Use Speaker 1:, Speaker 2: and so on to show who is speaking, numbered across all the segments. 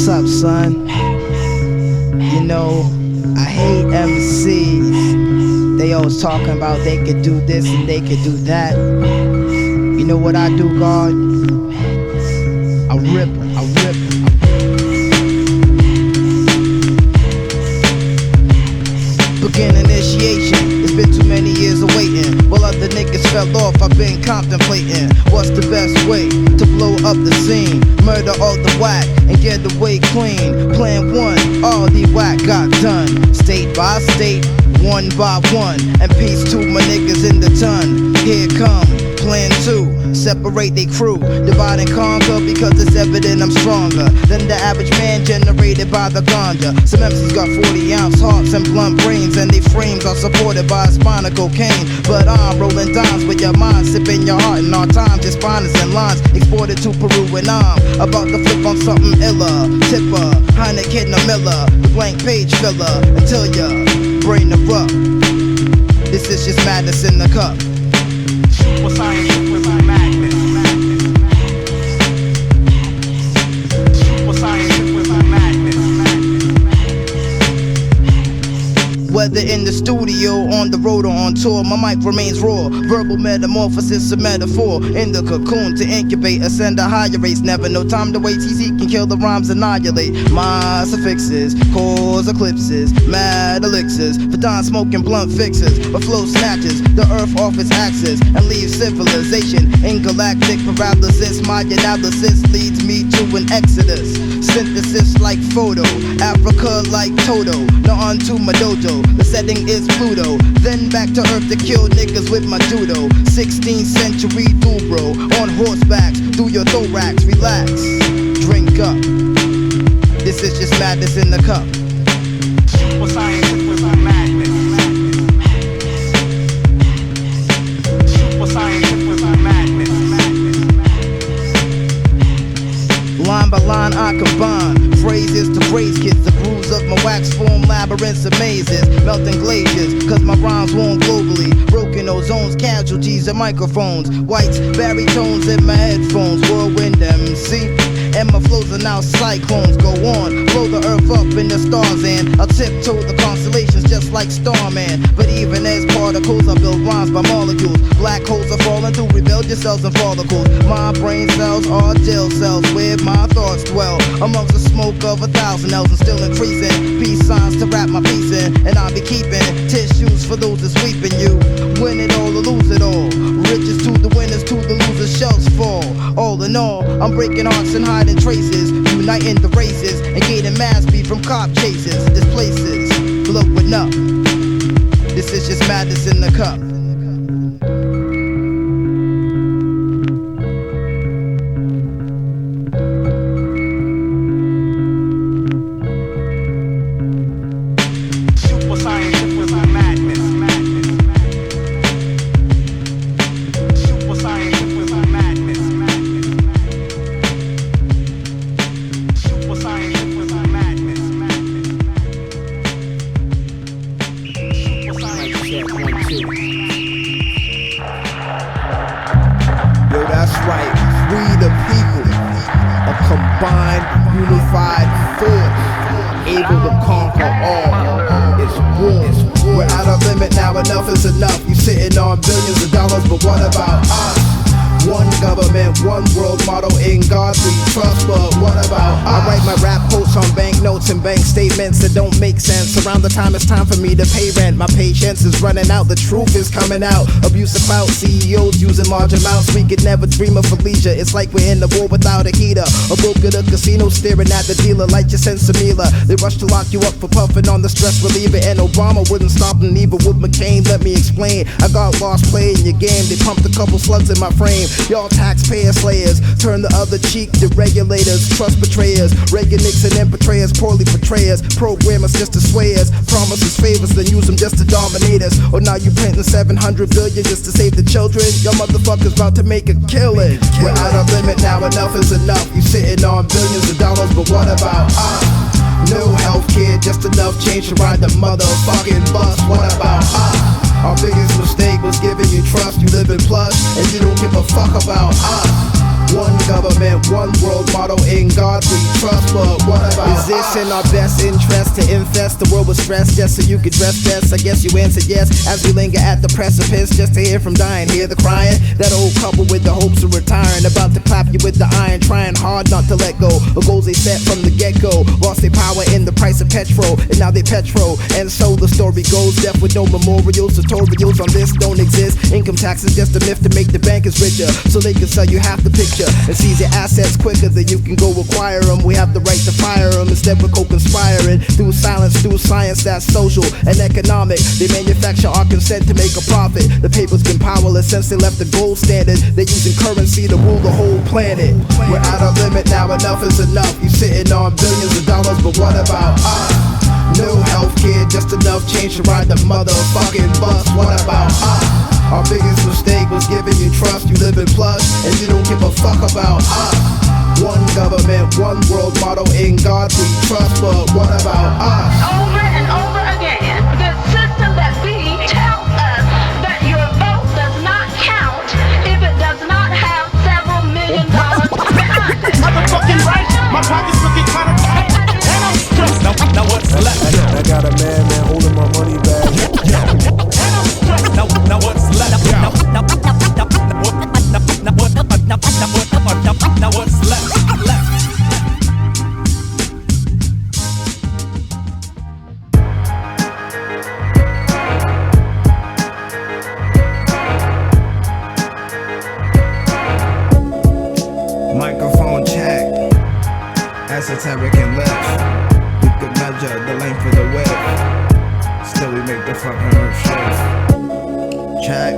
Speaker 1: What's up, son? You know, I hate MCs. They always talking about they could do this and they could do that. You know what I do, God? I rip 'em. Begin initiation. It's been too many years of waiting. While other niggas fell off, I've been contemplating what's the best way to blow up the scene. Murder all the whack and get away clean. Plan 1, all the whack got done. State by state, one by one. And peace to my niggas in the ton. Here come plan 2, separate they crew. Divide and conquer because it's evident I'm stronger than the average man generated by the ganja. Some MCs got 40-ounce hearts and blunt brains, and they frames are supported by a spine of cocaine. But I'm rolling dimes with your mind, sipping your heart in our time. Just finest and lines exported to Peru, and I'm about to flip on something iller. Tipper, Heineken or Miller, the blank page filler until your brain erupt. This is just madness in the cup.
Speaker 2: Super science with my madness. Super science with my madness.
Speaker 1: Whether in the studio, on the road, or on tour, my mic remains raw. Verbal metamorphosis, a metaphor. In the cocoon to incubate, ascend to higher rates. Never no time to wait, TZ can kill the rhymes, annihilate. My suffixes, cause eclipses, mad elixirs. For dawn smoking blunt fixes, but flow snatches the earth off its axis and leaves civilization in galactic paralysis. My analysis leads me to an exodus. Synthesis like photo, Africa like Toto. Now on to my dojo, the setting is Pluto. Then back to earth to kill niggas with my judo. 16th century dubro, on horsebacks, through your thorax. Relax, drink up. This is just madness in the cup.
Speaker 2: Super science with my madness. Super science with my madness.
Speaker 1: Line by line I combine phrases to praise kids. The grooves of my wax form labyrinths of mazes. Melting glaciers, cause my rhymes warm globally. Broken ozones, casualties of microphones. Whites, baritones in my headphones. Whirlwind MC, and my flows are now cyclones. Go on, blow the earth up in the stars, and I'll tiptoe the constellations just like Starman. But even as particles, I build rhymes by molecules. Black holes are falling through rebellious cells and follicles. My brain cells are jail cells where my thoughts dwell. Amongst the smoke of 1,000 L's and still increasing. Peace signs to wrap my peace in, and I'll be keeping tissues for those that's weeping. You win it all or lose it all. Riches to the winners, to the losers, shells fall. All in all, I'm breaking hearts and hiding traces, uniting the races and gaining mass speed from cop chases. This place is blowing up. This is just madness in the cup.
Speaker 2: Super science with my madness. Super science with my madness. Super science with my madness. Super science.
Speaker 1: Yo, that's right. We the people, a combined, unified force, able to conquer all. It's war. We're out of limit now, enough is enough. You sitting on billions of dollars, but what about us? One government, one world motto, in God we trust, but what about us? I write my rap quotes on banknotes and bank statements that don't make sense. Around the time it's time for me to pay rent, my patience is running out, the truth is coming out. Abuse of clout, CEOs using large amounts. We could never dream of leisure. It's like we're in the war without a heater. A broke at a casino staring at the dealer like your sensimilla. They rush to lock you up for puffing on the stress reliever, and Obama wouldn't stop, and neither would McCain. Let me explain, I got lost playing your game. They pumped a couple slugs in my frame. Y'all taxpayer slayers, turn the other cheek to regulators, trust betrayers, Reagan, Nixon, and betrayers, poorly portrayers, programmers just to sway us, promises favors, then use them just to dominate us. Or now you printing 700 billion just to save the children. Y'all motherfuckers about to make a killing. We're out of limit now, enough is enough. You sitting on billions of dollars, but what about us? No healthcare, just enough change to ride the motherfucking bus. What about us? Our biggest mistake was giving you trust. You live in plush and you don't give a fuck about us. One government, one world motto, in God we trust. But what about is this in our best interest to infest the world with stress just so you could dress best? I guess you answered yes as we linger at the precipice just to hear from dying. Hear the crying, that old couple with the hopes of retiring, about to clap you with the iron, trying hard not to let go of goals they set from the get-go. Lost their power in the price of petrol, and now they petrol. And so the story goes, death with no memorials. Tutorials on this don't exist. Income tax is just a myth to make the bankers richer, so they can sell you half the picture and seize your assets quicker than you can go acquire them. We have the right to fire them instead of co-conspiring through silence, through science that's social and economic. They manufacture our consent to make a profit. The paper's been powerless since they left the gold standard. They're using currency to rule the whole planet. We're out of limit now, enough is enough. You sitting on billions of dollars, but what about us? No healthcare, just enough change to ride the motherfucking bus. What about us? Our biggest mistake was giving you trust. You live in plush and you don't give a fuck about us. One government, one world motto, in God we trust. But what about us?
Speaker 3: Over and over again, the system that we tells us that your vote does not count if it does not have several $1 million behind it.
Speaker 2: Motherfucking right, my pockets looking kind of tight, and I'm stressed. Now what's left?
Speaker 4: I got a man holding my money bag.
Speaker 2: And I'm stressed.
Speaker 5: Now what's left? Now what's left?
Speaker 1: Microphone check. Esoteric and Lif. We could measure the length of the width. Still we make the fucking earth shift. Check.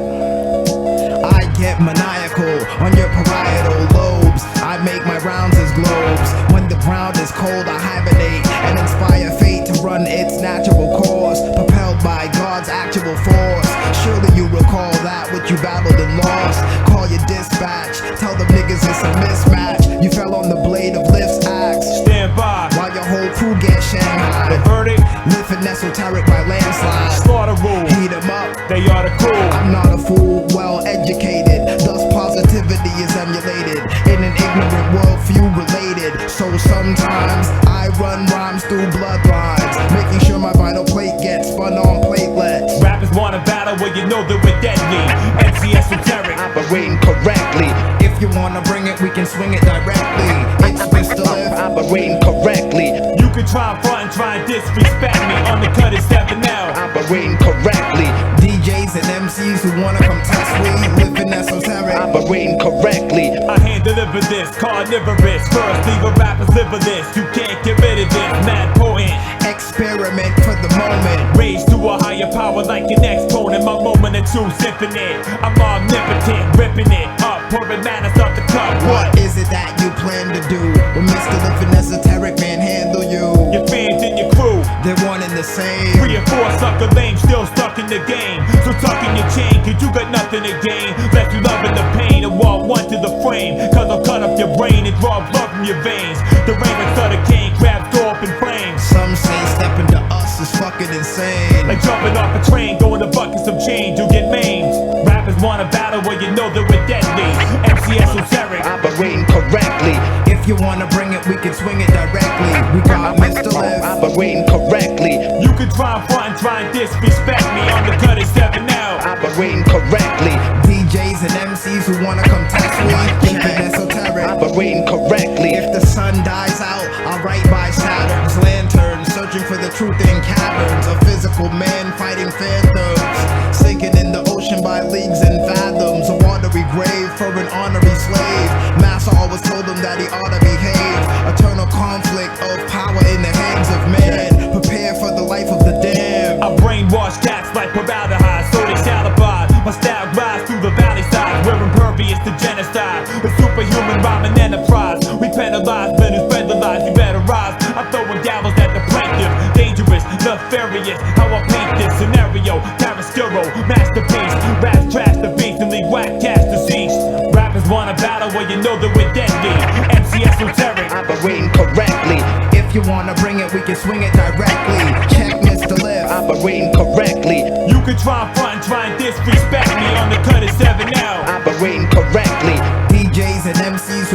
Speaker 1: I get maniacal on your parietal lobes. I make my rounds as globes. When the ground is cold, I hibernate and inspire fate to run its natural course, propelled by God's actual force. Surely you recall that which you battled and lost. Call your dispatch, tell them niggas it's a mismatch. You fell on the blade of Lif's axe.
Speaker 5: Stand by.
Speaker 1: While your whole crew gets Shanghai.
Speaker 5: The verdict.
Speaker 1: Lif and Esoteric by landslide.
Speaker 5: Slaughter rule.
Speaker 1: Heat 'em up.
Speaker 5: They are the cool.
Speaker 1: I'm not a fool, well educated. Thus positivity is emulated in an ignorant world, few related. So sometimes I run rhymes through bloodlines, making sure my vital plate gets spun on platelets.
Speaker 5: Rappers want a battle where you know that we're deadly. MC Esoteric.
Speaker 1: Operating correctly. If you wanna bring it, we can swing it directly. It's Mr. Lif. Operating correctly.
Speaker 5: You can try and front and try and disrespect me. Undercut is 7 now.
Speaker 1: Operating correctly. DJs and MCs who wanna come test me. Living Esoteric. Operating correctly.
Speaker 5: I hand deliver this, carnivorous. First leave a rapper's liver this. You can't get rid of this, mad potent.
Speaker 1: Experiment for the moment.
Speaker 5: Raised to a higher power like an exponent. My moment of true symphony. I'm omnipotent, ripping it up, pouring madness off the cup.
Speaker 1: What is it that you plan to do when Mr. Lif and Esoteric manhandle you?
Speaker 5: Your fans and your crew,
Speaker 1: They're one and the same.
Speaker 5: 3 or 4 sucker lame, still stuck in the game. So tuck in your chain, cause you got nothing to gain. Left you loving the pain and walk one to the frame. Cause I'll cut up your brain and draw blood from your veins. The rain of the cane grabs up in flames.
Speaker 1: Some say stepping to us is fucking insane.
Speaker 5: Like jumping off a train, going to buckets of change, you get maimed. Rappers want a battle where you know that we're deadly. MC Esoteric.
Speaker 1: Operating correctly. If you wanna bring it, we can swing it directly. We got Mr. Lif. Operating correctly.
Speaker 5: You can try and front and try and disrespect me. Undercut is 7 now.
Speaker 1: Operating correctly. DJs and MCs who wanna come test me. Living Esoteric. Operating correctly. If the sun dies out, I'll write by Saturn's lantern, searching for the truth in caverns. A physical man fighting phantoms, sinking in the ocean by leagues and fathoms. A watery grave for an honorary slave. Massa always told him that he ought to behave. Eternal conflict of power in the hands of man. Prepare for the life of the damned.
Speaker 5: I brainwash cats like formaldehyde, so they salivate. My style glides through the valley side. We're impervious to genocide. A superhuman rhyming enterprise. We penalize men who spread the lies. You better rise. I'm throwing gallows at the plaintiff. Dangerous, nefarious. How I paint this scenario. Chiaroscuro, masterpiece. Raps trash the beast and leave whack cast deceased. Rappers want a battle where you know that we're deadly. MC Esoteric.
Speaker 1: Operating correctly. If you wanna bring it, we can swing it directly. Check Mr. Lif. Operating correctly.
Speaker 5: You can try and front and try and disrespect me. Undercut is 7 now.
Speaker 1: Operating correctly. DJs and MCs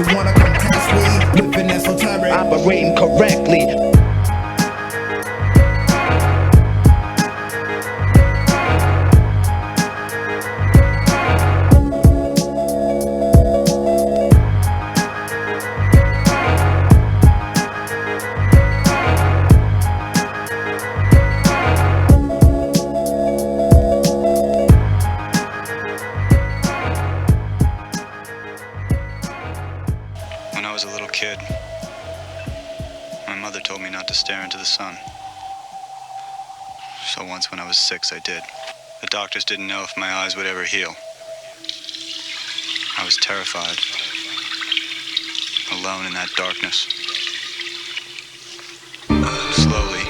Speaker 1: operating correctly.
Speaker 6: When I was a little kid, my mother told me not to stare into the sun. So once when I was 6, I did. The doctors didn't know if my eyes would ever heal. I was terrified, alone in that darkness. Slowly,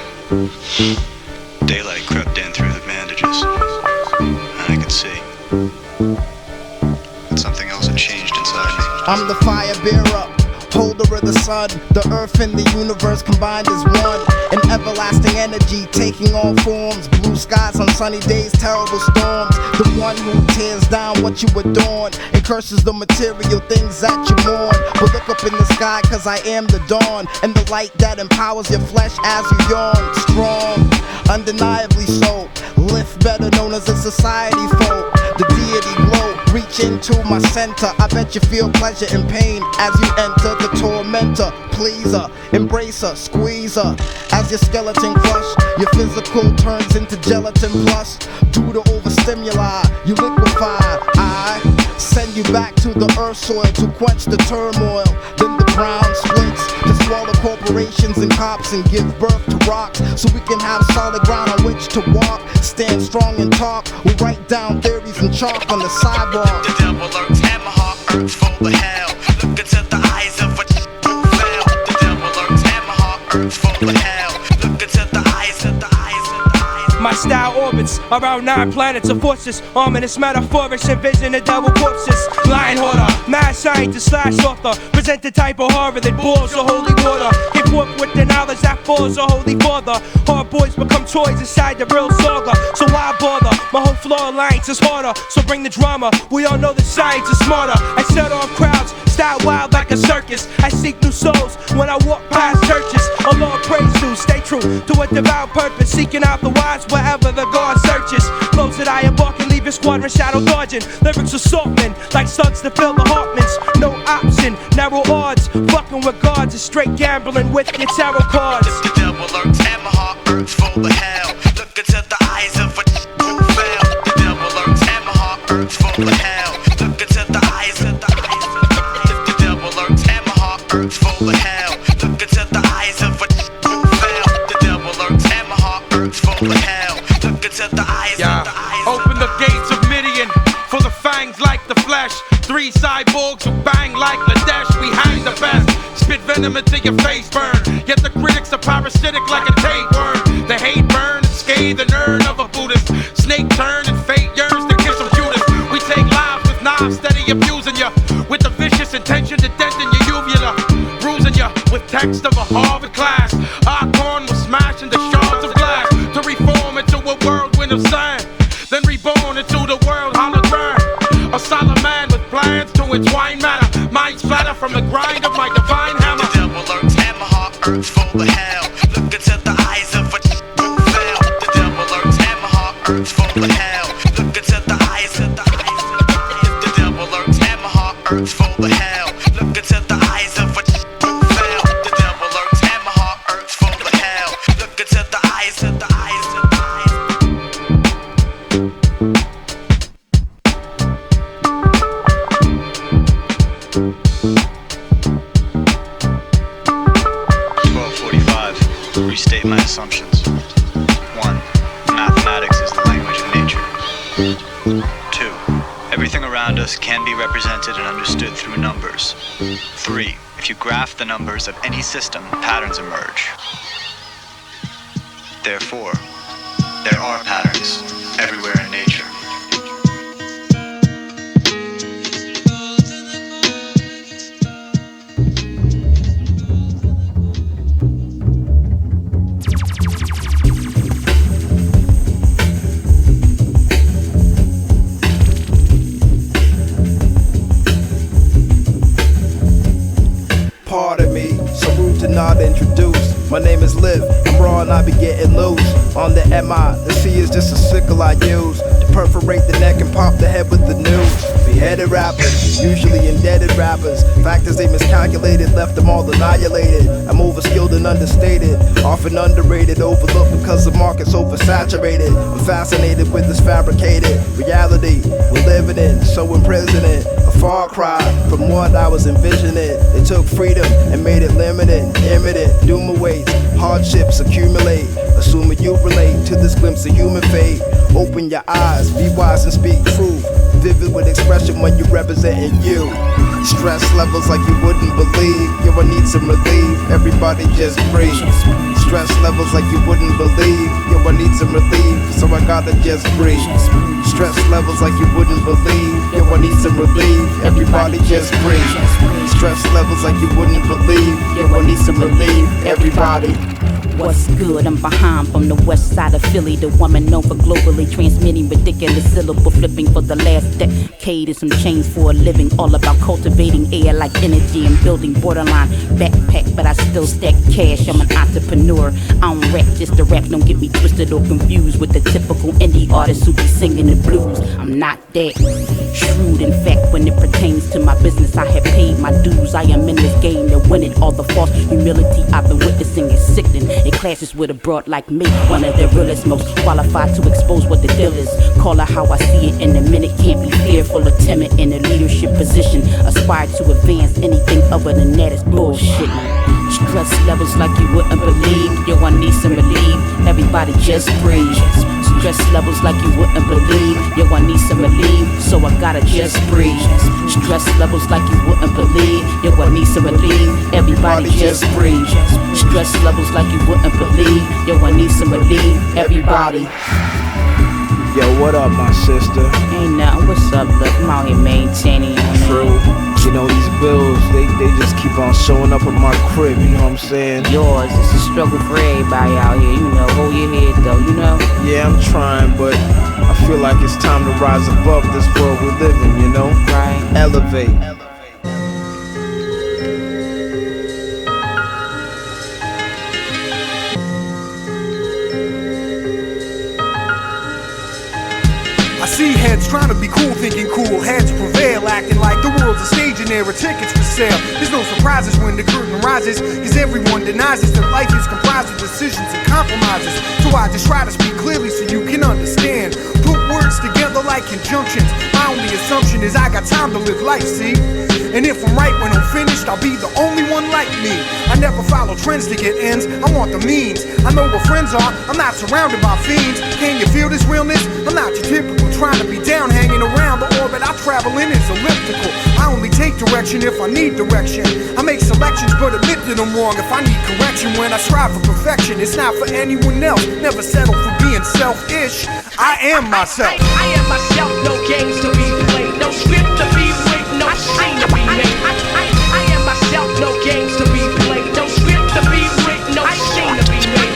Speaker 6: daylight crept in through the bandages, and I could see. But something else had changed inside me.
Speaker 1: I'm the fire bearer, holder of the sun. The earth and the universe combined as one. An everlasting energy taking all forms. Blue skies on sunny days, terrible storms. The one who tears down what you adorn and curses the material things that you mourn. But look up in the sky, cause I am the dawn, and the light that empowers your flesh as you yawn. Strong, undeniably so. Lif, better known as a society foe. The deity glow, reach into my center. I bet you feel pleasure and pain as you enter the tormentor. Please her, embrace her, squeeze her. As your skeleton crush, your physical turns into gelatin plus. Due to overstimuli, you liquefy. I send you back to the earth soil to quench the turmoil. Then the ground splits to swallow corporations and cops and give birth to rocks, so we can have solid ground on which to walk. Stand strong and talk. We'll write down theories and chalk on the sidewalk.
Speaker 7: The devil lurks, hammer heart, earth full of hell. Look into the eyes of a who fell. The devil lurks, hammer heart, earth full of hell. Look into the eyes of the eyes of the eyes.
Speaker 8: My style orbits around 9 planets of forces. Ominous metaphorics, envision the devil corpses. Lion hoarder, mad scientist slash author. Present the type of horror that boils the holy water. Give forth with the knowledge that falls the holy father. Hard boys become toys inside the real saga. So why bother? My whole floor alliance is harder, so bring the drama. We all know the science is smarter. I set off crowds, style wild like a circus. I seek new souls when I walk past churches. A Lord praise to, stay true to a devout purpose. Seeking out the wise wherever the God searches. Flows that I embark and leave a squadron shadow dodging. Lyrics assaultmen like slugs to fill the Hartmans. No option, narrow odds. Fucking with gods is straight gambling with your tarot cards.
Speaker 7: The devil lurks, hammer heart, earth full of hell. Look into the eyes of a who fell. The devil lurks, hammer heart, earth full of hell. Look into the eyes of the eyes of the eyes. The devil lurks, hammer heart, earth full of hell. Look into the eyes of a who fell. The devil lurks, hammer heart, earth full of hell. Look into the eyes of the eyes.
Speaker 2: Open the gates of Midian for the fangs like the flesh. 3 cyborgs who bang like Ladesh. We hang the best. Spit venom until your face burn. Yet the critics are parasitic like a tapeworm. The hate burn and scathe the nerve of a Buddhist. Snake turn and fate yearns to kiss of Judas. We take lives with knives, steady abusing ya. With the vicious intention to dent in your uvula. Bruising ya with text of a Harvard class. Our corn was smashed into shards of glass. To reform into a whirlwind of sand. Then reborn into the world hologram. A solid man with plans to entwine matter. Mind splatter from the grind of my divine hammer.
Speaker 7: The devil lurks, hammer heart, earth full of hell. Look into the eyes of a who fell. The devil lurks, hammer heart, earth full of hell. Look into the eyes of the eyes of the eyes. The devil lurks, hammer heart, earth full of hell. Look into the eyes of a who fell. The devil lurks, hammer heart, earth full of hell. Look into the eyes of the eyes of the eyes.
Speaker 6: 12:45. Restate my assumptions. 1. Mathematics is the language of nature. 2. Everything around us can be represented and understood through numbers. 3. If you graph the numbers of any system, patterns emerge. Therefore, there are patterns everywhere in nature.
Speaker 1: to not introduce. My name is Lif, I'm raw and I be getting loose. On the MI, the C is just a sickle I use to perforate the neck and pop the head with the news. Beheaded rappers, usually indebted rappers. Factors they miscalculated, left them all annihilated. I'm overskilled and understated, often underrated, overlooked because the market's oversaturated. I'm fascinated with this fabricated reality we're living in, so imprisoning. A far cry from what I was envisioning. They took freedom and made it limited, imminent. Doom awaits, hardships accumulate. Assuming you relate to this glimpse of human fate. Open your eyes, be wise and speak truth. Vivid with expression when you're representing you. Stress levels like you wouldn't believe. Yo, I need some relief, everybody just breathe. Stress levels like you wouldn't believe. Yo, I need some relief, so I gotta just breathe. Stress levels like you wouldn't believe. Yo, I need some relief, everybody just breathe. Stress levels like you wouldn't believe. Yo, I need some relief, everybody.
Speaker 9: What's good? I'm behind from the west side of Philly, the woman known for globally transmitting ridiculous syllable flipping for the last decade and some change for a living. All about cultivating air like energy and building borderline backpack, but I still stack cash. I'm an entrepreneur. I don't rap just to rap. Don't get me twisted or confused with the typical indie artist who be singing the blues. I'm not that shrewd. In fact, when it pertains to my business, I have paid my dues. I am in this game to win it. All the false humility I've been witnessing is sickening. It clashes with a broad like me, one of the realest, most qualified to expose what the deal is. Call her how I see it in a minute. Can't be fearful or timid in a leadership position. Aspire to advance, anything other than that is bullshit. Stress levels like you wouldn't believe. Yo, I need some relief, everybody just breathe. Stress levels like you wouldn't believe. Yo, I need some relief, so I gotta just breathe. Stress levels like you wouldn't believe. Yo, I need some relief, everybody just breathe. Stress levels like you wouldn't believe. Yo, I need some relief, everybody.
Speaker 1: Yo, what up, my sister?
Speaker 9: Ain't nothing, what's up, look, I'm out here maintaining.
Speaker 1: True. You know, these bills, they just keep on showing up at my crib, you know what I'm saying?
Speaker 9: Yours, it's a struggle for everybody out here, you know, hold your head though, you know?
Speaker 1: Yeah, I'm trying, but I feel like it's time to rise above this world we live in, you know?
Speaker 9: Right.
Speaker 1: Elevate.
Speaker 10: I see heads trying to be cool, thinking cool heads prevail, acting like the world's a stage and there are tickets for sale. There's no surprises when the curtain rises, cause everyone denies us that life is comprised of decisions and compromises. So I just try to speak clearly so you can understand. Put words together like conjunctions. My only assumption is I got time to live life, see? And if I'm right when I'm finished, I'll be the only one like me. I never follow trends to get ends, I want the means. I know what friends are, I'm not surrounded by fiends. Can you feel this realness? I'm not your typical trying to be down, hanging around. The orbit I travel in is elliptical. I only take direction if I need direction. I make selections but admit that I'm wrong if I need correction. When I strive for perfection, it's not for anyone else. Never settle for being selfish. I am myself.
Speaker 11: I am myself, no games to be played, no script to be written, no scene to be made. I am myself, no games to be played, no script to be written, no scene to be made.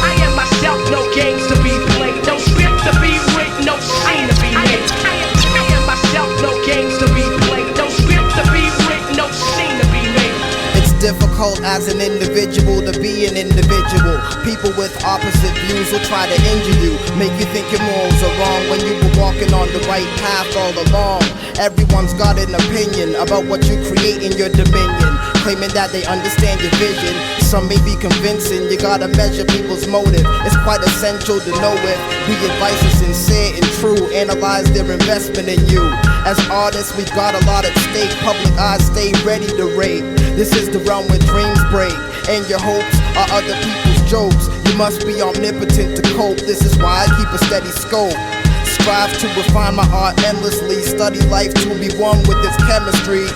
Speaker 11: I am myself, no games to be played, no script to be written, no scene to be made. I am myself, no games to be played, no script to be written, no scene to be made.
Speaker 1: It's difficult as an individual to be an individual. People with opposite views will try to injure you, make you think your morals are wrong when you were walking on the right path all along. Everyone's got an opinion about what you create in your dominion, claiming that they understand your vision. Some may be convincing, you gotta measure people's motive. It's quite essential to know if the advice is sincere and true. Analyze their investment in you. As artists, we've got a lot at stake. Public eyes stay ready to rape. This is the realm where dreams break, and your hopes are other people's jokes. You must be omnipotent to cope. This is why I keep a steady scope. Strive to refine my art endlessly. Study life to be one with its chemistry.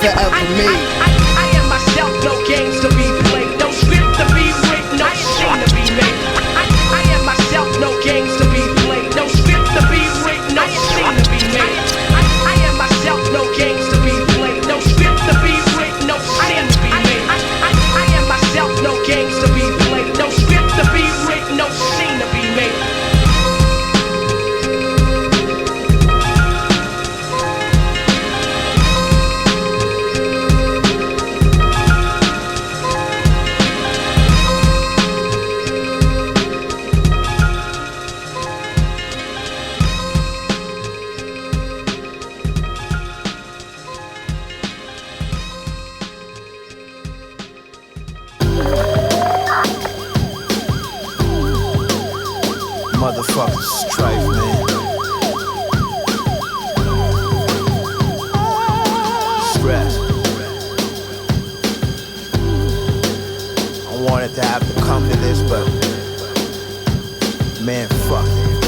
Speaker 1: Forever me.
Speaker 11: I am myself, no games to be played, no script to be written, no scene to be made. I am myself, no games to be played, no script to be written, no scene to be made. I am myself, no games to be played, no script to be written, no scene to be made. I am myself, no games to be played, no script to be written, no scene to be made.
Speaker 1: motherfuckers strife, man. Stress. I wanted to have to come to this, but man, fuck it.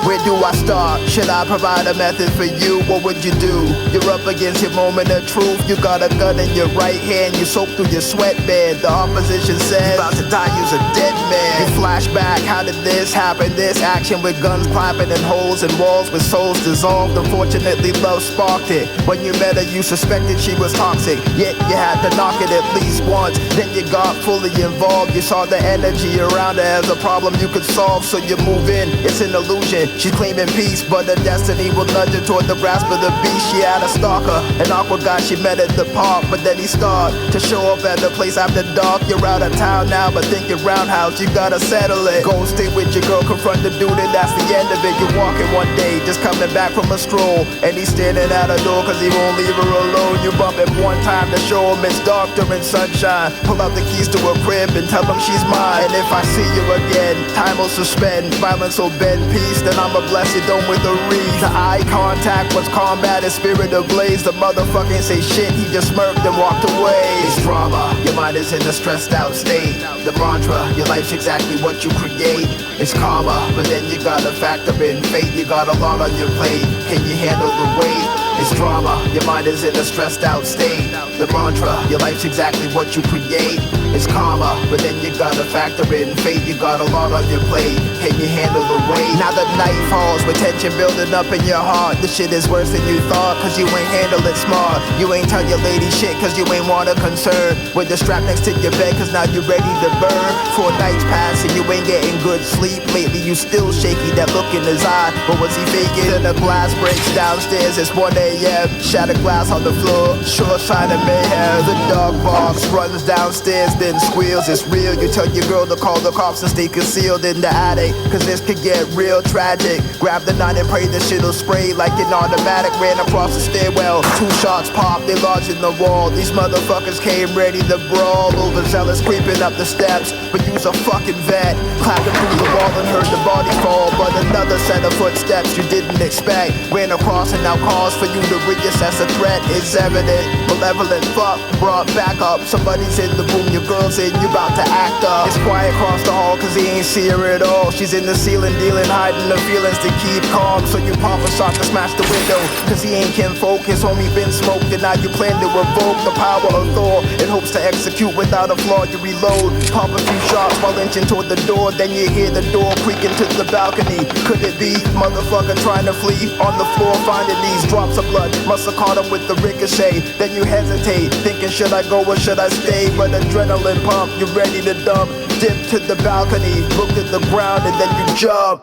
Speaker 1: Where do I start? Should I provide a method for you? What would you do? You're up against your moment of truth. You got a gun in your right hand. You soak through your sweatband. The opposition says, about to die, you's a dead man. You flash back, how did this happen? This action with guns clapping and holes in walls with souls dissolved. Unfortunately, love sparked it. When you met her, you suspected she was toxic. Yet you had to knock it at least once. Then you got fully involved. You saw the energy around her as a problem you could solve. So you move in, it's an illusion. She's claiming peace, but her destiny will nudge her toward the grasp of the beast. She had a stalker, an awkward guy she met at the park, but then he started to show up at the place after dark. You're out of town now, but thinking roundhouse, you gotta settle it. Go stay with your girl, confront the dude, and that's the end of it. You're walking one day, just coming back from a stroll, and he's standing at a door cause he won't leave her alone. You bump him one time to show him it's dark during sunshine. Pull out the keys to her crib and tell him she's mine. And if I see you again, time will suspend, violence will bend peace, then I'ma bless you dome with a wreath. The eye contact was combat, his spirit ablaze. The motherfucking say shit, he just smirked and walked away. It's drama, your mind is in a stressed out state. The mantra, your life's exactly what you create. It's karma, but then you gotta factor in fate. You got a lot on your plate, can you handle the weight? It's drama, your mind is in a stressed out state. The mantra, your life's exactly what you create. It's karma, but then you gotta factor in fate. You got a lot on your plate, can you handle the weight? Now the night falls with tension building up in your heart. This shit is worse than you thought, cause you ain't handle it smart. You ain't tell your lady shit cause you ain't want a concern. With the strap next to your bed cause now you ready to burn. 4 nights pass and you ain't getting good sleep. Lately you still shaky, that look in his eye, or was he faking? Then the glass breaks downstairs, it's 1 a.m. Shattered glass on the floor, sure sign of mayhem. The dog barks, runs downstairs, then squeals. It's real, you tell your girl to call the cops and stay concealed in the attic, cause this could get real tragic. Grab the 9 and pray the shit'll spray like an automatic. Ran across the stairwell, 2 shots popped, they lodged in the wall. These motherfuckers came ready to brawl. Overzealous creeping up the steps, but you's a fucking vet. Clapping through the wall and heard the body fall, but another set of footsteps you didn't expect. Ran across and now cause for you to reassess a threat is evident. Malevolent fuck brought back up. Somebody's in the room, your girl's in, you about to act up. It's quiet across the hall cause he ain't see her at all. She's in the ceiling dealing, hiding the feelings to keep calm. So you pop a shot to smash the window cause he ain't kinfolk. His homie been smoked and now you plan to revoke the power of Thor in hopes to execute without a flaw. You reload, pop a few shots while inching toward the door. Then you hear the door creaking to the balcony. Could it be motherfucker trying to flee? On the floor finding these drops of blood, must have caught him with the ricochet. Then you hesitate, thinking should I go or should I stay? But adrenaline pump, you ready to dump. Dip to the balcony, looked at the ground and then you jump.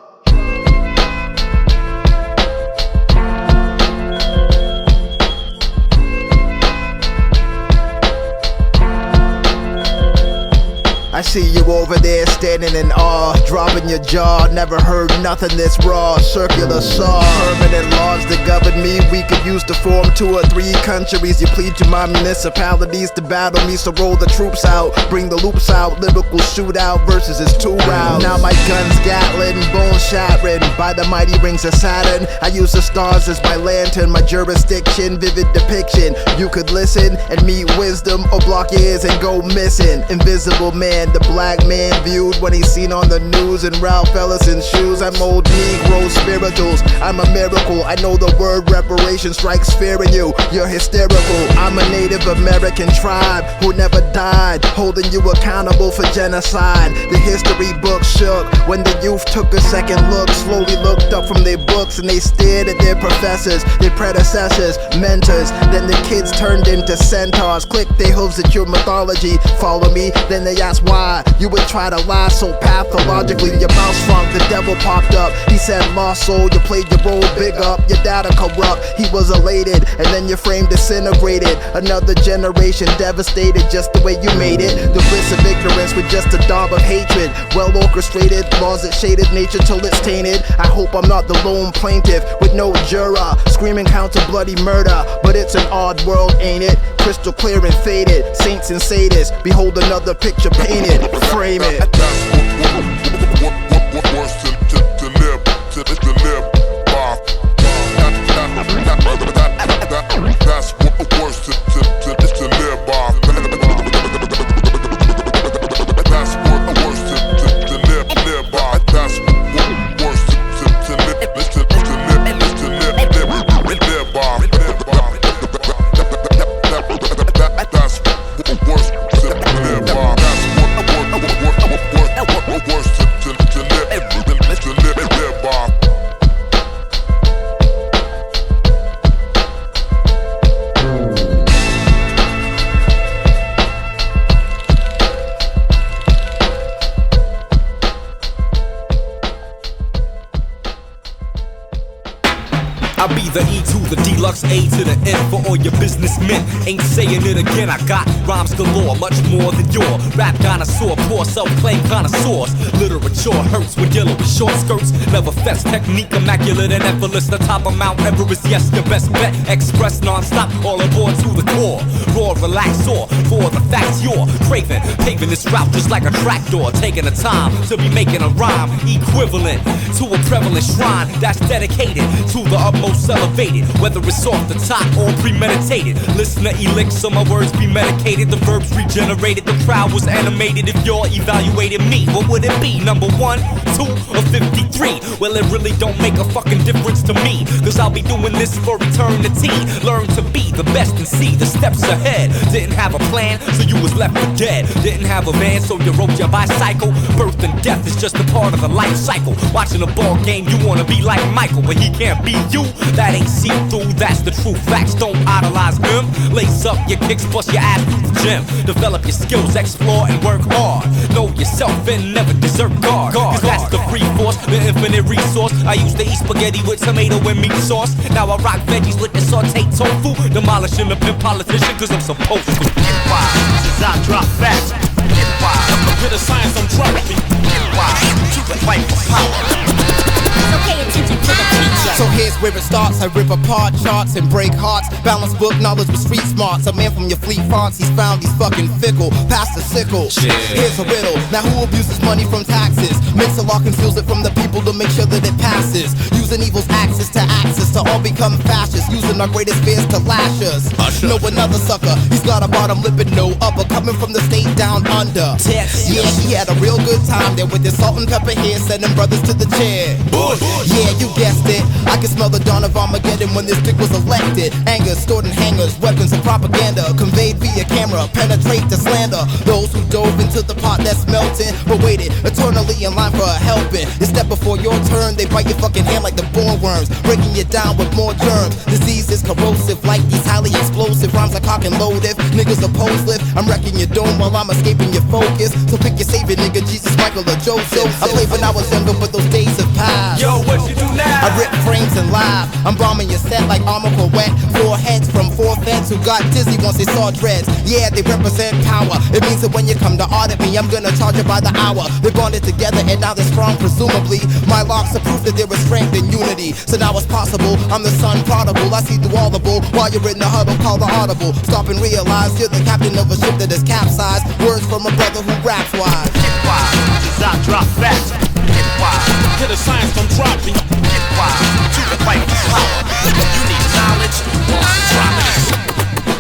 Speaker 1: I see you over there standing in awe, dropping your jaw. Never heard nothing this raw. Circular saw, permanent laws that govern me. We could use to form 2 or 3 countries. You plead to my municipalities to battle me, so roll the troops out, bring the loops out. Lyrical shootout versus is 2 rounds. Now my gun's Gatling, bone shattering by the mighty rings of Saturn. I use the stars as my lantern, my jurisdiction, vivid depiction. You could listen and meet wisdom, or block your ears and go missing. Invisible man, the black man viewed when he's seen on the news in Ralph Ellison shoes. I'm old Negro spirituals, I'm a miracle. I know the word reparation strikes fear in you. You're hysterical. I'm a Native American tribe who never died, holding you accountable for genocide. The history book shook when the youth took a second look, slowly looked up from their books and they stared at their professors, their predecessors, mentors. Then the kids turned into centaurs, clicked their hooves at your mythology. Follow me, then they asked why you would try to lie so pathologically. Your mouth shrunk, the devil popped up. He said, lost soul, you played your role big up. Your data corrupt, he was elated, and then your frame disintegrated. Another generation devastated just the way you made it. The bliss of ignorance with just a daub of hatred. Well orchestrated, laws that shaded nature till it's tainted. I hope I'm not the lone plaintiff with no juror, screaming count of bloody murder. But it's an odd world, ain't it? Crystal clear and faded, saints and sadists. Behold another picture painted, frame it.
Speaker 12: Deluxe A to the N for all your businessmen. Ain't saying it again, I got rhymes galore, much more than your rap dinosaur. Poor self-claimed connoisseurs. Literature hurts when dealing with short skirts. Never fess, technique immaculate and effortless. The top of Mount Everest, yes, your best bet. Express non-stop, all aboard to the core. Raw, relax, or for the facts you're craving. Paving this route just like a tractor. Taking the time to be making a rhyme equivalent to a prevalent shrine that's dedicated to the utmost elevated. Whether it's off the top or premeditated. Listener elixir, my words be medicated. The verbs regenerated, the crowd was animated. If you're evaluating me, what would it be? Number 1, 2, or 53? Well, it really don't make a fucking difference to me, cause I'll be doing this for eternity. Learn to be the best and see the steps ahead. Didn't have a plan, so you was left for dead. Didn't have a van, so you rode your bicycle. Birth and death is just a part of the life cycle. Watching a ball game, you wanna be like Michael, but he can't be you. That ain't see-through, that's the true facts. Don't idolize him. Lace up your kicks, bust your ass through the gym. Develop your skills, explore and work hard. Know yourself and never desert guard. Cause that's the free force, the infinite resource. I used to eat spaghetti with tomato and meat sauce. Now I rock veggies with the sauteed tofu. Demolishing the pimp politician cause I'm supposed to.
Speaker 13: Get wild, since I drop facts. Get wild, with the science I'm dropping. Get wild, to the fight for power.
Speaker 9: So pay attention to the teacher.
Speaker 1: So here's where it starts. I rip apart charts and break hearts. Balance book knowledge with street smarts. A man from your fleet fonts, he's found he's fucking fickle. Past the sickle.
Speaker 12: Yeah.
Speaker 1: Here's a riddle. Now who abuses money from taxes? Makes a law, conceals it from the people to make sure that it passes. Using evil's axis to access to all become fascists. Using our greatest fears to lash us. Know another sucker. He's got a bottom lip and no upper. Coming from the state down under.
Speaker 12: Texas.
Speaker 1: Yeah, he had a real good time there with his salt and pepper hair, sending brothers to the chair. Yeah, you guessed it. I can smell the dawn of Armageddon when this dick was elected. Anger stored in hangars, weapons of propaganda conveyed via camera, penetrate to slander those who dove into the pot that's melting, but waited eternally in line for a helping. You step before your turn, they bite your fucking hand like the boreworms, breaking you down with more germs. Disease is corrosive, like these highly explosive rhymes are cock and loaded. Niggas oppose lift, I'm wrecking your dome while I'm escaping your focus. So pick your savior, nigga, Jesus, Michael, or Joseph. I played when I was younger, but those days have passed.
Speaker 12: Yo, what you do now?
Speaker 1: I rip frames and live. I'm bombing your set like armor correct. 4 heads from 4 feds who got dizzy once they saw dreads. Yeah, they represent power. It means that when you come to audit me, I'm gonna charge you by the hour. They bonded together and now they're strong, presumably. My locks are proof that there is strength and unity. So now it's possible, I'm the son prodigal. I see through all the bull while you're in the huddle, call the audible. Stop and realize you're the captain of a ship that is capsized. Words from a brother who raps wise.
Speaker 13: Get wild, since I drop facts. Get wild, to the science I'm dropping. Get wild, to the fight for power. You need knowledge, drop it.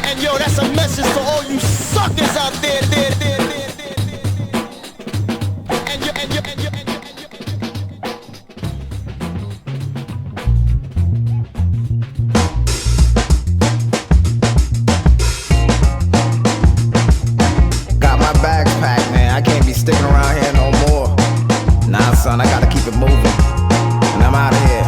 Speaker 14: And yo, that's a message to all you suckers out there.
Speaker 1: Got my bags packed, man. I can't be sticking around here no more. Nah, son, I gotta keep it moving. And I'm out of here.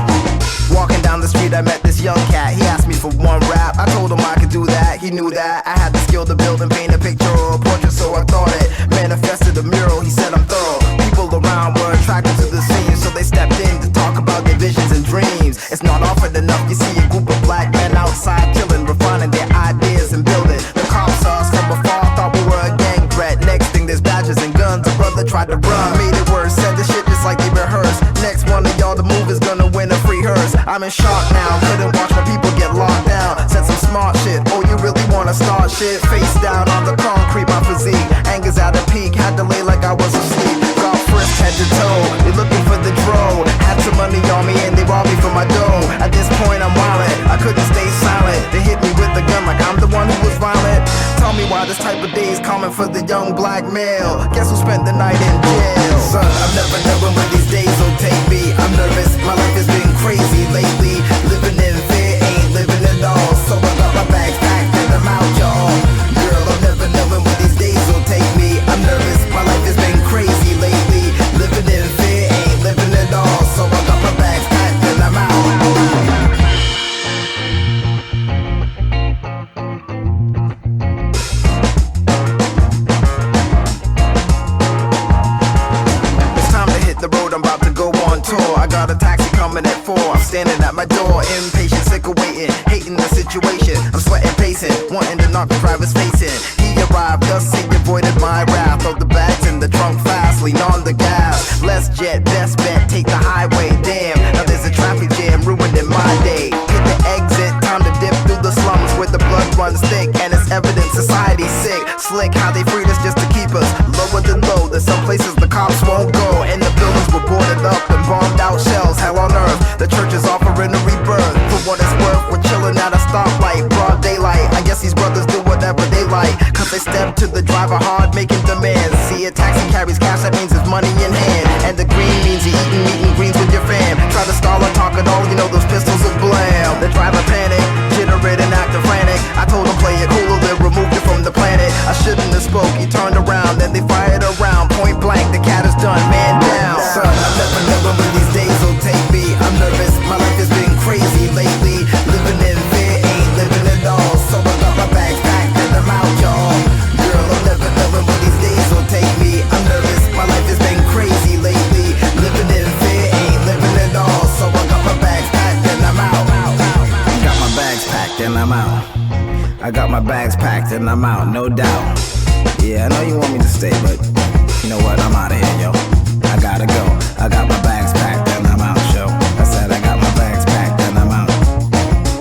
Speaker 1: Walking down the street, I met this young cat. He asked me for one rap. I told him I could do that. He knew that I had the skill to build and paint a picture or a portrait, so I thought it manifested a mural. He said I'm thorough. People around were attracted to the scene, so they stepped in to talk about their visions and dreams. It's not often enough. You see a group of black men outside chilling, refining their ideas and building. The cops saw us from afar, thought we were a gang threat. Next thing, there's badges and guns. A brother tried to run, made it worse. Said the shit just like they rehearsed. Next one of y'all to move is gonna win a free hearse. I'm in shock now, couldn't watch my people get locked down. Said some smart shit, oh you really wanna start shit? Face down on the concrete, my physique anger's at a peak, had to lay like I was asleep. Got frisked head to toe, they looking for the dro. Had some money on me and they robbed me for my dough. At this point I'm wildin', I couldn't stay silent. They hit me with the gun like I'm the one who was violent. Tell me why this type of day is common for the young black male. Guess who spent the night in jail? Son, I've never known when these days will take me. I'm nervous, my life has been crazy lately. Living in fear, ain't living at all. So I got my bags packed and I'm out, y'all. Girl, I've never known when these days will take me. I'm nervous, my life has been crazy lately. Living in fear, ain't living at all. So I got my bags packed and I'm out. I got a taxi coming at 4. I'm standing at my door, impatient, sick of waiting, hating the
Speaker 15: avoided my wrath. Throw the bags in the trunk fast, lean on the gas. Less jet, best bet, take the highway. Damn, now there's a traffic jam ruining my day. Hit the exit, time to dip through the slums where the blood runs thick, and it's evident society's sick. Slick how they freed us just to keep us lower than low. There's some places the cops won't go, and the buildings were boarded up and bombed out shells. Hell on earth, the church is offering a rebirth. For what it's worth, we're chilling at a stoplight, broad daylight. I guess these brothers do whatever they like, cause they step to the driver hard, making demands. See, a taxi carries cash, that means it's money in hand. And the green means you're eating meat and greens with your fam. Try to stall or talk at all, you know those pistols will blam. The driver panic, jittered and acting frantic. I told him play it cooler, then removed it from the planet. I shouldn't have spoke, he turned around, then they fired around. Point blank, the cat is done, man down. Son, I never know when these days will take me. I'm nervous, my life has been crazy lately. Living in fear, ain't living at all. So I got my bags packed and I'm out, y'all. Girl, I'll never know when these days will take me. I'm nervous, my life has been crazy lately. Living in fear, ain't living at all. So I got my bags packed and I'm out. Got my bags packed and I'm out. I got my bags packed and I'm out, no doubt. Yeah, I know you want me to stay, but you know what, I'm out of here, yo. I gotta go. I got my bags packed and I'm out, show. I said I got my bags packed and I'm out.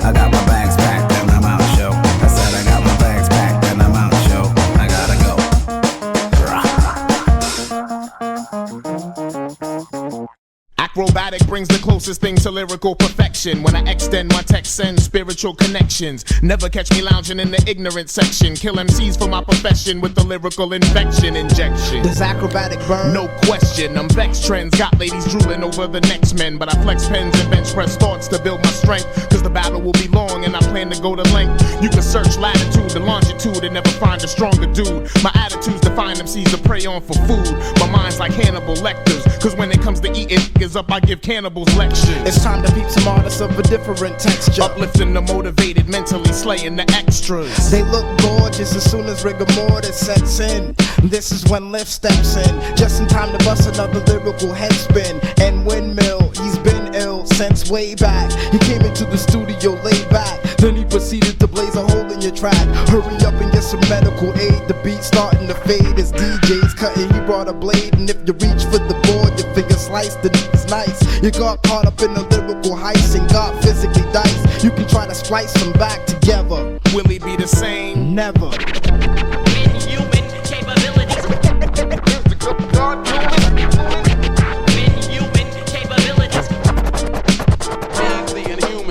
Speaker 15: I got my bags packed and I'm out, show. I said I got my bags packed and I'm out, show. I gotta go.
Speaker 13: Akrobatik brings the closest thing to lyrical perfection. When I extend my text, send spiritual connections. Never catch me lounging in the ignorant section. Kill MCs for my profession with the lyrical infection injection.
Speaker 1: Does Akrobatik burn?
Speaker 13: No question. I'm vexed trends, got ladies drooling over the next men. But I flex pens and bench press thoughts to build my strength. Cause the battle will be long and I plan to go to length. You can search latitude and longitude and never find a stronger dude. My attitudes define MCs to prey on for food. My mind's like Hannibal Lecter's. Cause when it comes to eating niggas up, I give cannibals lectures.
Speaker 1: It's time to peep some artists of a different texture.
Speaker 13: Uplifting the motivated, mentally slaying the extras.
Speaker 1: They look gorgeous as soon as rigor mortis sets in. This is when Lif steps in, just in time to bust another lyrical head spin. And windmill, he's been ill since way back. He came into the studio laid back, then he proceeded to blaze a hole in your track. Hurry up and get some medical aid. The beat starting to fade as DJ's cutting. He brought a blade, and if you reach for the board, your finger sliced. The beat is nice. You got caught up in the lyrical heist and got physically diced. You can try to splice them back together.
Speaker 13: Will he be the same?
Speaker 1: Never.
Speaker 11: Inhuman capabilities. Inhuman capabilities.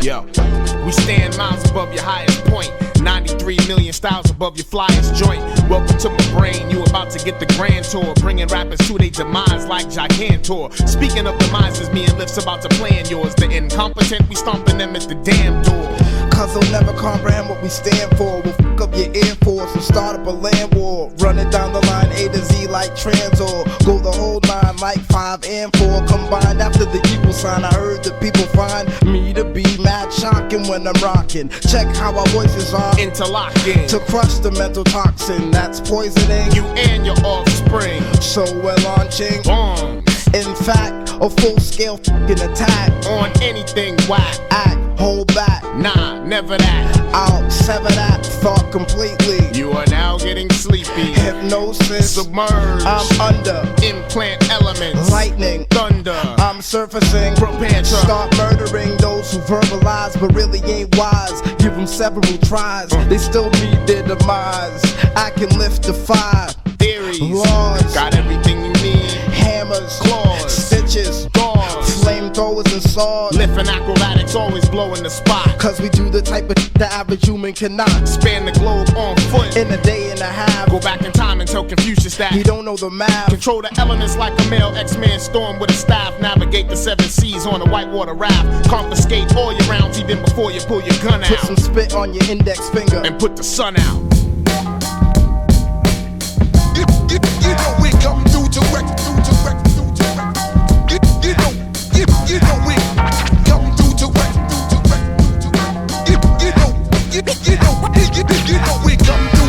Speaker 13: Yo, we stand miles above your highest point. 93 million styles above your flyest joint. Welcome to my brain, you about to get the grand tour. Bringing rappers to their demise like Gigantor. Speaking of demises, me and Lif's about to plan yours. The incompetent, we stomping them at the damn door.
Speaker 1: Cause they'll never comprehend what we stand for. We'll fuck up your Air Force and start up a land war. Run it down the line A to Z like Transor. Go the whole line like 5 and 4 combined after the equal sign. I heard that people find me to be mad shocking when I'm rocking. Check how our voices are
Speaker 13: interlocking
Speaker 1: to crush the mental toxin that's poisoning
Speaker 13: you and your offspring.
Speaker 1: So we're launching
Speaker 13: bombs.
Speaker 1: In fact, a full-scale fucking attack
Speaker 13: on anything whack.
Speaker 1: Act, hold back.
Speaker 13: Nah, never that.
Speaker 1: I'll sever that thought completely.
Speaker 13: You are now getting sleepy.
Speaker 1: Hypnosis.
Speaker 13: Submerged.
Speaker 1: I'm under.
Speaker 13: Implant elements.
Speaker 1: Lightning.
Speaker 13: Thunder.
Speaker 1: I'm surfacing.
Speaker 13: Prepare to
Speaker 1: start murdering those who verbalize but really ain't wise. Give them several tries. They still meet their demise. I can lift the fire.
Speaker 13: Theories.
Speaker 1: Laws.
Speaker 13: Got everything you need.
Speaker 1: Hammers.
Speaker 13: Claws.
Speaker 1: Stitches.
Speaker 13: Gauze.
Speaker 1: Flamethrowers and saws.
Speaker 13: Lif and Akrobatiks always blowing the spot.
Speaker 1: Cause we do the type of the average human cannot.
Speaker 13: Span the globe on foot.
Speaker 1: In a day and a half.
Speaker 13: Go back in time and tell Confucius that
Speaker 1: he don't know the math.
Speaker 13: Control the elements like a male X-Man storm with a staff. Navigate the 7 seas on a whitewater raft. Confiscate all your rounds even before you pull your gun out.
Speaker 1: Put some spit on your index finger
Speaker 13: and put the sun out.
Speaker 16: You know we come through direct. You know we come through direct. You know we come through.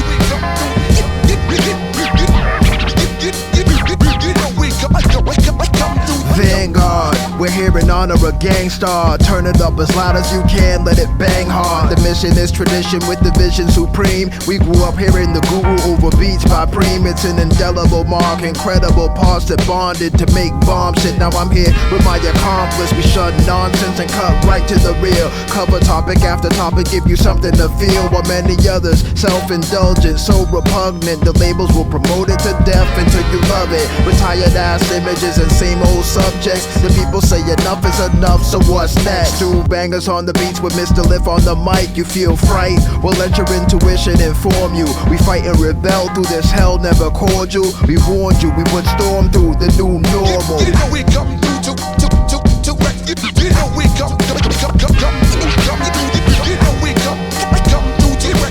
Speaker 1: Vanguard, we're hearing all honor a gangstar. Turn it up as loud as you can, let it bang hard. The mission is tradition with the vision supreme. We grew up hearing the guru over beats by Preem. It's an indelible mark, incredible parts that bonded to make bomb shit. Now I'm here with my accomplice. We shut nonsense and cut right to the real. Cover topic after topic, give you something to feel. While many others self-indulgent, so repugnant, the labels will promote it to death until you love it. With tired ass images and same old subjects, the people say enough is enough, so what's next? Stu Bangas on the beats with Mr. Lif on the mic. You feel fright? We'll let your intuition inform you. We fight and rebel through this hell never cordial. We warned you we would storm through the new normal.
Speaker 16: You know we come through to wreck. You know we come through. You know we come through to wreck.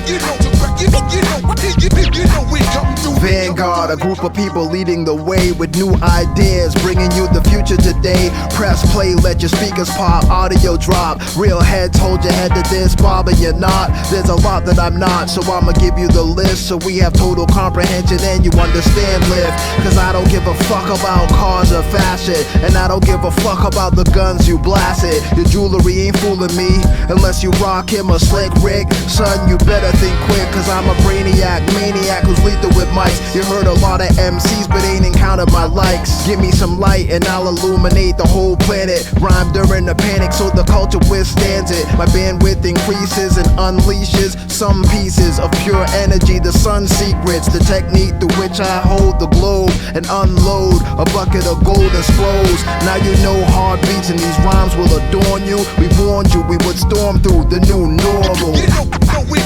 Speaker 16: You know to wreck. You know we come through.
Speaker 1: Vanguard, a group of people leading the way with new ideas, bringing you the future today. Press play, let your speakers pop, audio drop. Real heads, hold your head to this, bobbing you're not. There's a lot that I'm not, so I'ma give you the list, so we have total comprehension and you understand Lif. Cause I don't give a fuck about cars or fashion, and I don't give a fuck about the guns you blasted. Your jewelry ain't fooling me, unless you rock him a slick rig. Son, you better think quick, cause I'm a brainiac, maniac who's lethal with mics. You heard a lot of MCs but ain't encountered my likes. Give me some light and I'll illuminate the whole planet. Rhyme during the panic so the culture withstands it. My bandwidth increases and unleashes some pieces of pure energy. The sun's secrets, the technique through which I hold the globe and unload a bucket of golden scrolls. Now you know heartbeats and these rhymes will adorn you. We warned you we would storm through the new normal.
Speaker 16: You know we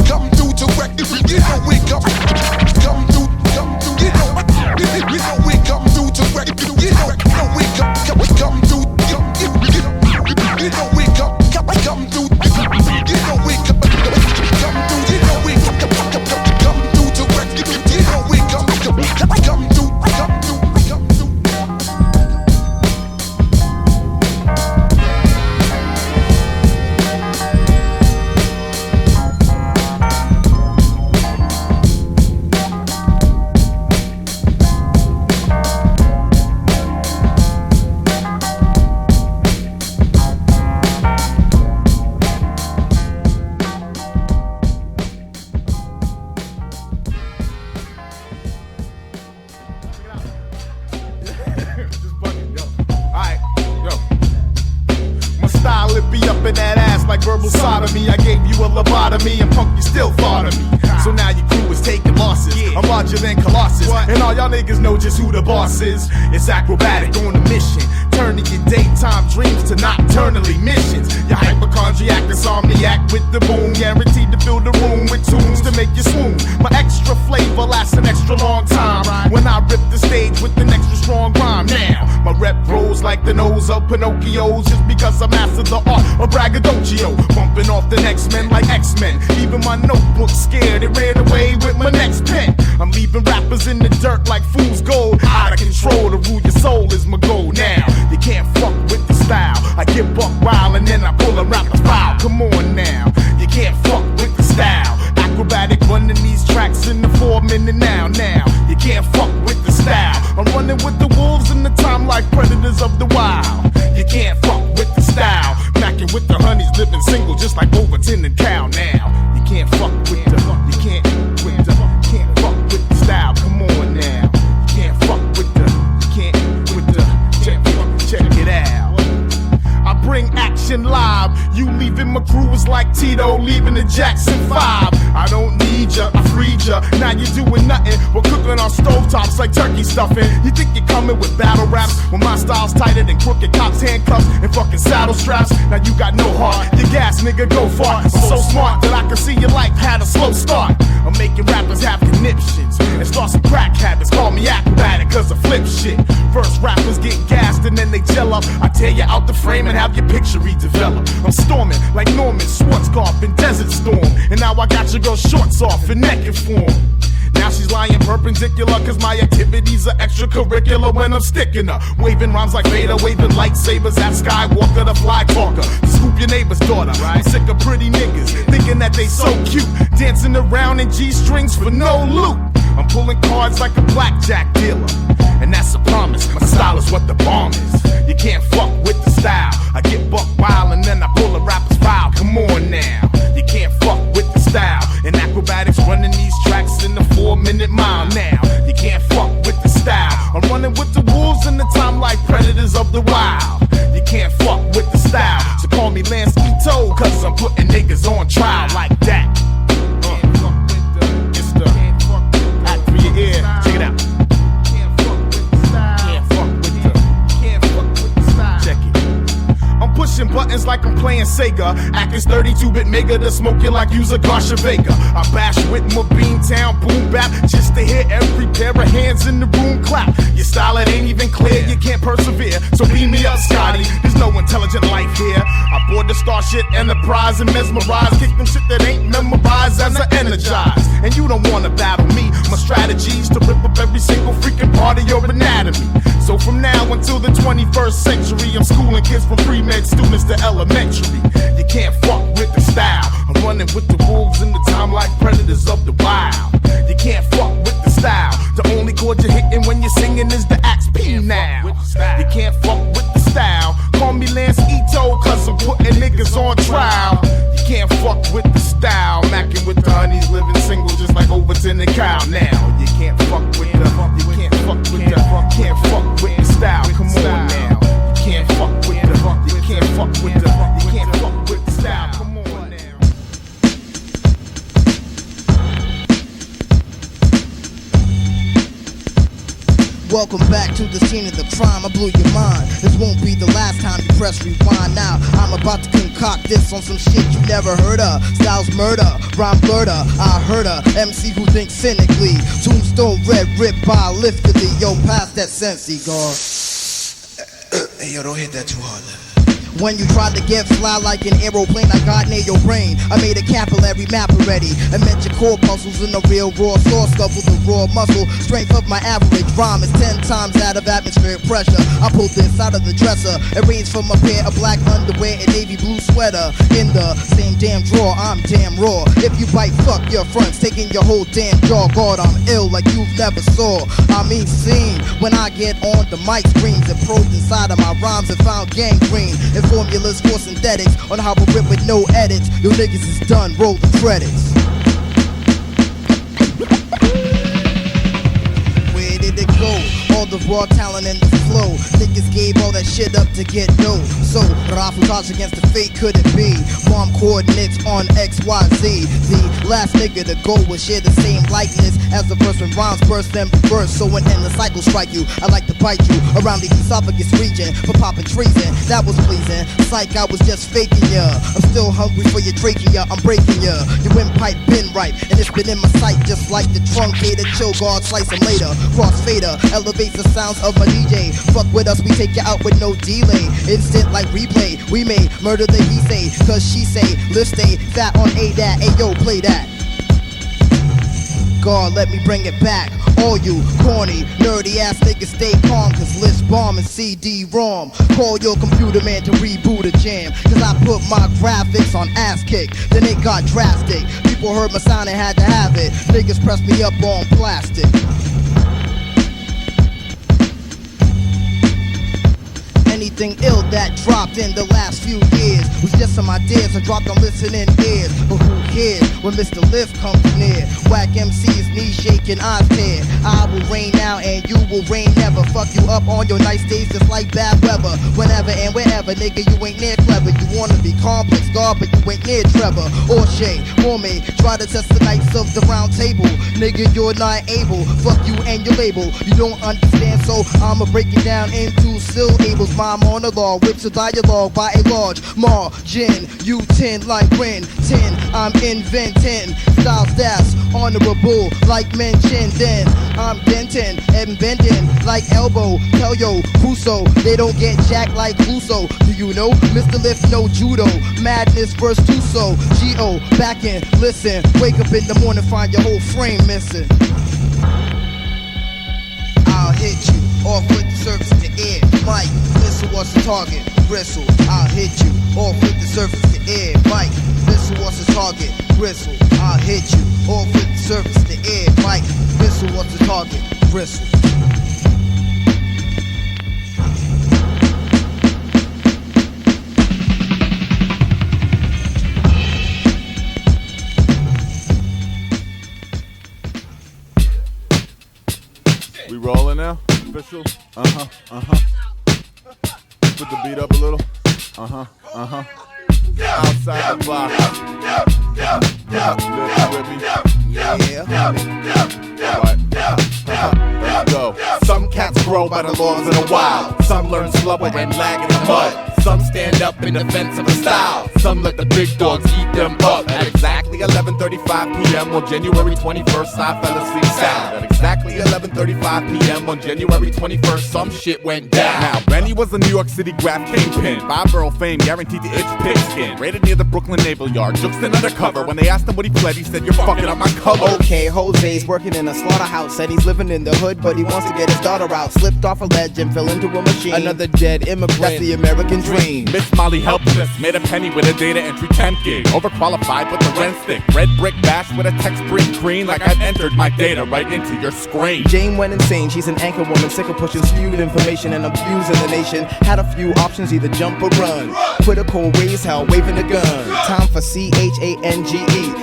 Speaker 16: come through to wreck. You know we come through. You know we come through to wreck. You know we come through. You know we come through. You know we come through. You know we come through to wreck. You know we come through.
Speaker 13: Verbal sodomy, I gave you a lobotomy, and punk, you still thought of me. So now your crew is taking losses. I'm larger than Colossus, and all y'all niggas know just who the boss is. It's Akrobatik on a mission, turning your daytime dreams to nocturnally missions. Your hypochondriac, insomniac with the boom, guaranteed to fill the room with tunes to make you swoon. My extra flavor lasts an extra long time when I rip the stage with an extra strong rhyme. Now my rep grows like the nose of Pinocchio's, just because I mastered the art of braggadocio. Bumping off the next men like X-Men. Even my notebook scared, it ran away with my next pen. I'm leaving rappers in the dirt like fool's gold. Out of control, to rule your soul is my goal. Now you can't fuck with the style. I get buck wild and then I pull a rapper's foul. Come on now, you can't fuck with the style. Akrobatik running these tracks in the 4-minute now. Now you can't fuck with the style. I'm running with the wolves in the time like predators of the wild. You can't fuck with the style. Macking with the honeys, living single just like Overton and Cow. Now you can't fuck with the, you can't fuck with the style. Come on now, you can't fuck with the, you can't with the, check it out. I bring action live. You leaving my crew is like Tito leaving the Jackson 5. I don't need ya, I freed ya. Now you doing nothing. We're cooking on stovetops like turkey stuffing. You think you're coming with battle raps when my style's tighter than crooked cops, handcuffs, and fucking saddle straps? Now you got no heart. You gas, nigga, go far. I'm so smart that I can see your life had a slow start. I'm making rappers have conniptions and start some crack habits. Call me Akrobatik cause I flip shit. First rappers get gassed and then they gel up. I tear you out the frame and have your picture redevelop. I'm storming like Norman Schwarzkopf in Desert Storm, and now I got your girl shorts off in naked form. Now she's lying perpendicular cause my activities are extracurricular when I'm sticking her. Waving rhymes like Vader, waving lightsabers at Skywalker, the fly talker. Scoop your neighbor's daughter. I'm sick of pretty niggas thinking that they so cute, dancing around in G-strings for no loot. I'm pulling cards like a blackjack dealer, and that's a promise. My style is what the bomb is. You can't fuck with the style. I get buck wild and then I pull a rapper's file. Come on now, you can't fuck with the style. And acrobatics running these tracks in the 4-minute mile now. You can't fuck with the style. I'm running with the wolves in the time like predators of the wild. You can't fuck with the style. So call me Lance Ito, cause I'm putting niggas on trial like that. It's the act for your ear. Check it out. Pushing buttons like I'm playing Sega. Acting 32-bit mega to smoke you like you's a Garsha Vega. I bash with my Beantown boom bap just to hear every pair of hands in the room clap. Your style, it ain't even clear, you can't persevere. So beam me up, Scotty. There's no intelligent life here. I board the Starship Enterprise and mesmerize. Kick them shit that ain't memorized as I energize. And you don't wanna battle me. My strategy's to rip up every single freaking part of your anatomy. So from now until the 21st century, I'm schooling kids from pre-med students to elementary. You can't fuck with the style. I'm running with the wolves in the time like predators of the wild. You can't fuck with the style. The only chord you're hitting when you're singing is the axe P now. You can't fuck with the style. Call me Lance Ito, cause I'm putting niggas on trial. You can't fuck with the style. Macking with the honeys, living single just like Overton and Kyle now. You can't fuck with the, you can't fuck with the, can't fuck with the style. Come on now. You can't fuck with the, you can't fuck with the, you can't fuck with the style. Come on now.
Speaker 1: Welcome back to the scene of the crime. I blew your mind. This won't be the last time you press rewind. Now I'm about to concoct this on some shit you never heard of. Styles murder, rhyme blurter. I heard a MC who thinks cynically. Tombstone red ripped by liftedly. Yo, pass that sensei, guard.
Speaker 17: Hey, yo, don't hit that too hard, man.
Speaker 1: When you tried to get fly like an aeroplane, I got near your brain. I made a capillary map already and met your corpuscles in a real raw source stuff with the raw muscle. Strength of my average rhyme is 10 times out of atmospheric pressure. I pulled this out of the dresser. It rains from a pair of black underwear and navy blue sweater. In the same damn drawer, I'm damn raw. If you bite, fuck your fronts, taking your whole damn jaw. God, I'm ill like you've never saw. I mean seen when I get on the mic screens and probed inside of my rhymes and found gangrene. Formulas for synthetics on how I rip with no edits. Your niggas is done, roll the credits. Where did it go? All the raw talent and the flow. Niggas gave all that shit up to get dough. So, Rafutage against the fate could it be? Bomb coordinates on XYZ. The last nigga to go will share the same likeness as the first when rhymes burst and reverse. So when endless cycles strike you, I like to bite you around the esophagus region for popping treason. That was pleasing. Psych, I was just faking ya. I'm still hungry for your trachea. I'm breaking ya. Your windpipe been ripe and it's been in my sight just like the truncated chill guard. Slice them later. Crossfader elevates the sounds of my DJ. Fuck with us, we take you out with no delay. Instant like replay. We may murder the he say, cause she say, Lif stay fat on A-dat. Ayo, play that. God, let me bring it back. All you corny, nerdy ass niggas stay calm, cause Lif's bomb and CD-ROM. Call your computer man to reboot a jam, cause I put my graphics on ass kick. Then it got drastic. People heard my sound and had to have it. Niggas pressed me up on plastic. Anything ill that dropped in the last few years was just some ideas I dropped on listening ears. But who cares when Mr. Lif comes near? Whack MC's knees shaking, eyes tear. I will reign now and you will reign never. Fuck you up on your nice days just like bad weather. Whenever and wherever, nigga, you ain't near clever. You wanna be complex, God, but you ain't near Trevor or Shay or me. Try to test the knights of the round table. Nigga, you're not able. Fuck you and your label. You don't understand, so I'ma break it down into syllables. My monologue, whips a dialogue by a large margin. You 10 like Ren 10. I'm inventing styles that's honorable like mentioned. Then I'm denting and bending like elbow. Tell yo Crusoe they don't get jacked like Uso. Do you know Mr. Lif no judo? Madness verse Tuso. G.O. back in, listen. Wake up in the morning, find your whole frame missing. I'll hit you off with the surface to air. Mike, listen what's the target. Gristle, I'll hit you off with the surface to air. Mike, listen what's the target. Gristle, I'll hit you off with the surface to air. Mike, listen what's the target. Gristle.
Speaker 18: We rolling now? Official? Put the beat up a little. Outside the box. Lift with me. Yeah. Alright. Let's go.
Speaker 1: Some cats grow by the laws of the wild. Some learn slower and lag in the mud. Some stand up in defense of the style. Some let the big dogs eat them up.
Speaker 18: At exactly 11:35 p.m. on January 21st, I fell asleep sound. At exactly 11:35 p.m. on January 21st, some shit went down. Now, Benny was a New York City graph kingpin. 5-borough fame guaranteed to itch pigskin. Raided near the Brooklyn Naval Yard. Juxed undercover. When they asked him what he pled, he said, "You're fucking up my color."
Speaker 1: Okay, Jose's working in a slaughterhouse. Said he's living in the hood, but he wants to get his daughter out. Slipped off a ledge and fell into a machine. Another dead immigrant. That's the American dream.
Speaker 18: Miss Molly helpless, made a penny with a data entry temp gig. Overqualified but the rent stick. Red brick bash with a text print green, like I've entered my data right into your screen.
Speaker 1: Jane went insane, she's an anchor woman, sick of pushing skewed information and abusing the nation. Had a few options, either jump or run. Quit a cold raise hell, waving a gun. Time for CHANGE.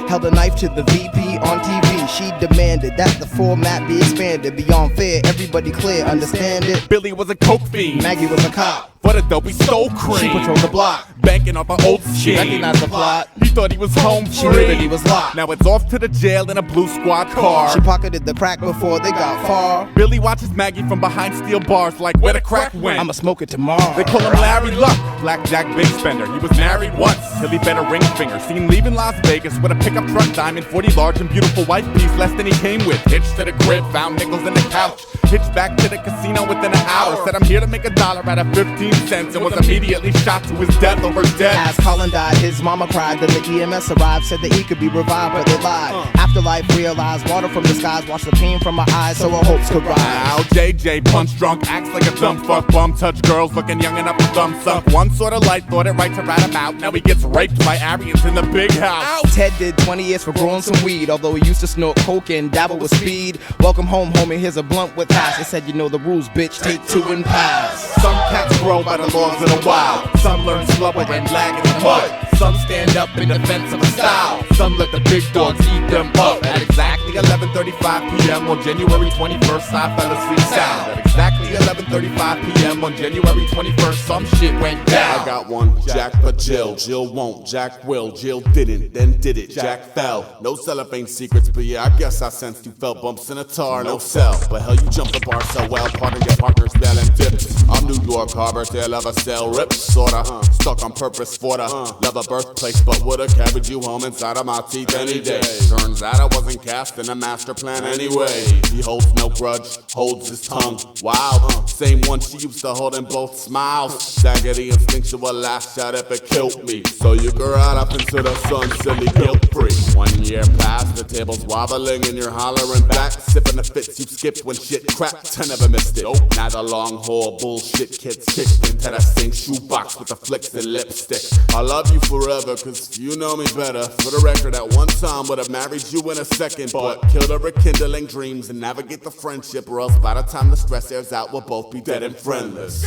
Speaker 1: Held a knife to the VP on TV. She demanded that the format be expanded beyond fear. Everybody clear, understand it.
Speaker 18: Billy was a coke fiend.
Speaker 1: Maggie was a cop.
Speaker 18: For the dope, he stole cream.
Speaker 1: She patrolled the block,
Speaker 18: banking off an old
Speaker 1: She
Speaker 18: scheme.
Speaker 1: recognized the plot.
Speaker 18: He thought he was home free.
Speaker 1: She knew that he was locked.
Speaker 18: Now it's off to the jail in a blue squad car.
Speaker 1: She pocketed the crack before they got far.
Speaker 18: Billy watches Maggie from behind steel bars like where the crack went.
Speaker 1: I'ma smoke it tomorrow.
Speaker 18: They call him Larry Luck, blackjack big spender. He was married once till he bet a ring finger. Seen leaving Las Vegas with a pickup truck, diamond 40 large and beautiful white piece, less than he came with. Hitched to the crib, found nickels in the couch. Hitched back to the casino within an hour. Said I'm here to make $1 out of 15 cents and was immediately shot to his death over death.
Speaker 1: As Colin died, his mama cried. Then the EMS arrived, said that he could be revived, but they lied. Afterlife realized, water from the skies washed the pain from my eyes, so our hopes could rise.
Speaker 18: Now JJ, punch drunk, acts like a dumb fuck bum. Touch girls, looking young enough to thumb suck. One sort of light, thought it right to rat him out. Now he gets raped by Aryans in the big house.
Speaker 1: Ted did 20 years for growing some weed, although he used to snort coke and dabble with speed. Welcome home, homie, here's a blunt with hash. They said, you know the rules, bitch, take 2 and pass.
Speaker 18: Some cats grow by the laws of the wild. Some learn slower and lag in the mud. Some stand up in defense of a style. Some let the big dogs eat them up. At exactly 11:35 p.m. on January 21st, I fell asleep sound. At exactly 11:35 p.m. on January 21st, some shit went down.
Speaker 19: I got one, Jack but Jill. Jill won't, Jack will. Jill didn't, then did it. Jack fell. No cellophane secrets, but yeah, I guess I sensed you felt bumps in a tar. No cell, but hell, you jumped the bar so well. Pardon your partner's bell and dipped. I'm New York Harbor, tale of a cell ripped, sorta. Stuck on purpose for the love a birthplace, but would've carried you home inside of my teeth any day. Turns out I wasn't cast in a master plan anyway. He holds no grudge, holds his tongue. Wow, same one she used to hold in both smiles. Daggedy instinctual last shot if it killed me. So you go right up into the sun, silly guilt free. 1 year passed, the table's wobbling and you're hollering back, sipping the fits you skipped when shit cracked. I never missed it. Now the long haul bullshit kids kicked into the same shoebox with the flicks and lipstick. I love you forever, cause you know me better. For the record, at one time would have married you in a second, but killed her rekindling dreams and navigate the friendship, or else by the time the stress airs out, we'll both be dead and friendless.